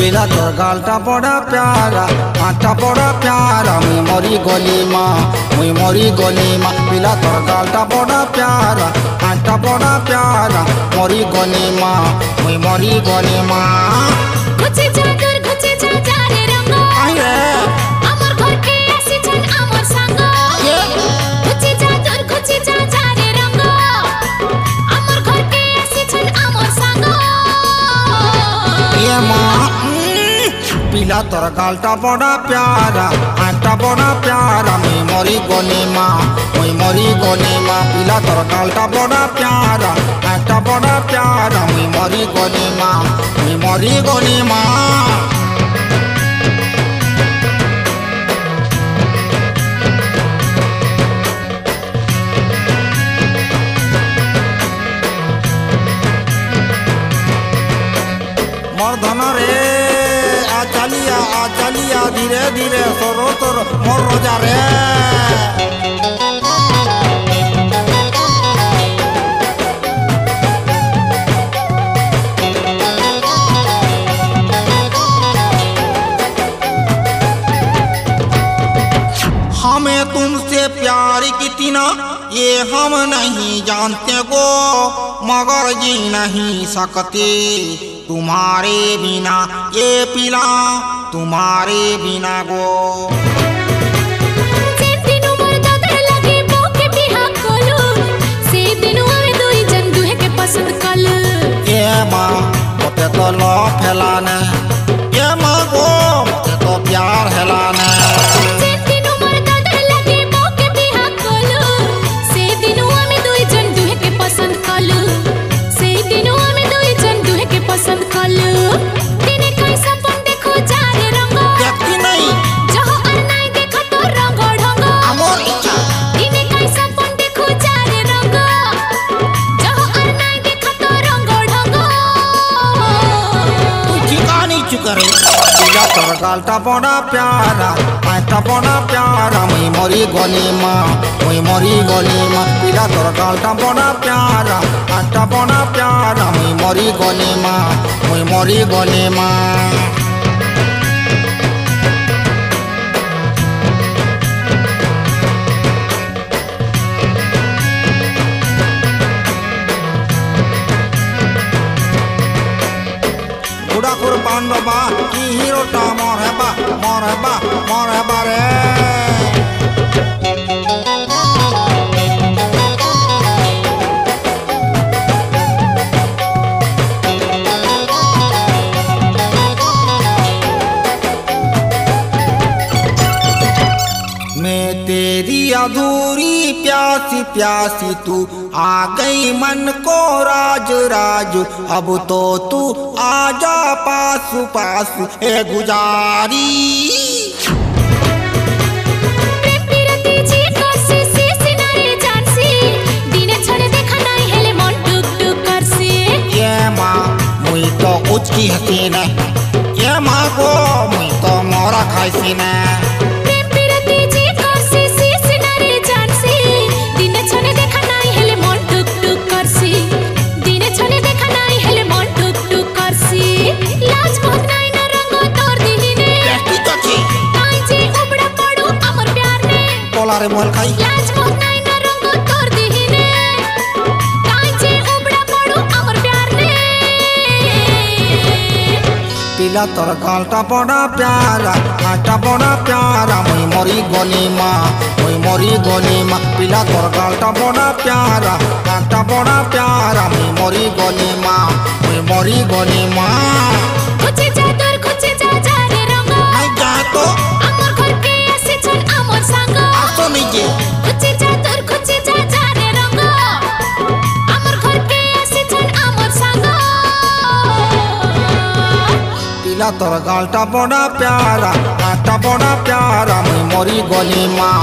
पिला तोर गालटा बड़ा प्यारा आटा बड़ा प्यारा मुई मरी गली माँ पिला तोर गालटा बड़ा प्यारा आटा बड़ा प्यारा मरी गली माँ मुई मरी गली माँ घुचे जा रे रंग आमर घर के आसी छन आमर संग घुचे जा रे रंग आमर घर के आसी छन आमर संग ये माँ पिला तोर गालटा बड़ा प्यारा आटा बड़ा प्यारा मुई मरी गली माँ पिला तोर गालटा बड़ा प्यारा आटा बड़ा प्यारा मुई मरी गली माँ मर्धन रे आ चलिया धीरे धीरे सोरो मोर रोजा रे हमें तुमसे प्यार कितना ये हम नहीं जानते गो मगर जी नहीं सकते तुम्हारे बिना ये पिला तुम्हारे बिना गो ये माँ मोते तो लो फैलाने ये माँ गो मोते तो प्यार हेलाने पिला तोर गालटा बड़ा प्यारा आटा बड़ा प्यारा मुई मरी गली माँ पिला तोर गालटा बड़ा प्यारा आटा बड़ा प्यारा मुई मरी गली माँ बुढ़ा कुर्बान बाबा की हीरोटा मोर है बा रे मैं तेरी अधूरी प्यासी तू आ गई मन को राज अब तो तू आजा पासु ए गुजारी ये माँ मुई तो उचकी हसीन ये माँ को मुई तो मोरा खाइसी न रे मोल खाई लाज मोह नाई ना रंगो तोर दिहिने कांचे उबड़ा पड़ो अमर प्यार ने पिला तोर गालटा बड़ा प्यारा आटा बड़ा प्यारा मुई मरी गली माँ पिला तोर गालटा बड़ा प्यारा आटा बड़ा प्यारा मुई मरी गली माँ खुचे जा रे रंग नहीं जा तो अमर घर के आसी छन अमर संग आसो नहीं खुचे जा रे रंग अमर घर के आसी छन अमर संग पिला तोर गालटा बड़ा प्यारा आटा बड़ा प्यारा मुई मरी गली माँ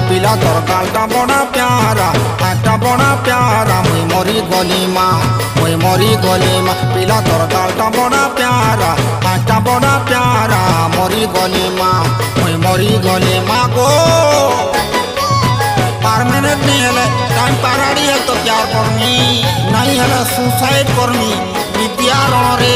पिला तोर गालटा बड़ा प्यारा आटा बड़ा प्यारा मुई मरी गली माँ पिला तोर गालटा बड़ा प्यारा आटा बड़ा प्यारा मरी गली माँ गो परमानेंट नहीं है टाइम पाराड़ी है तो प्यार करनी नहीं है सुसाइड करनी विद्या रे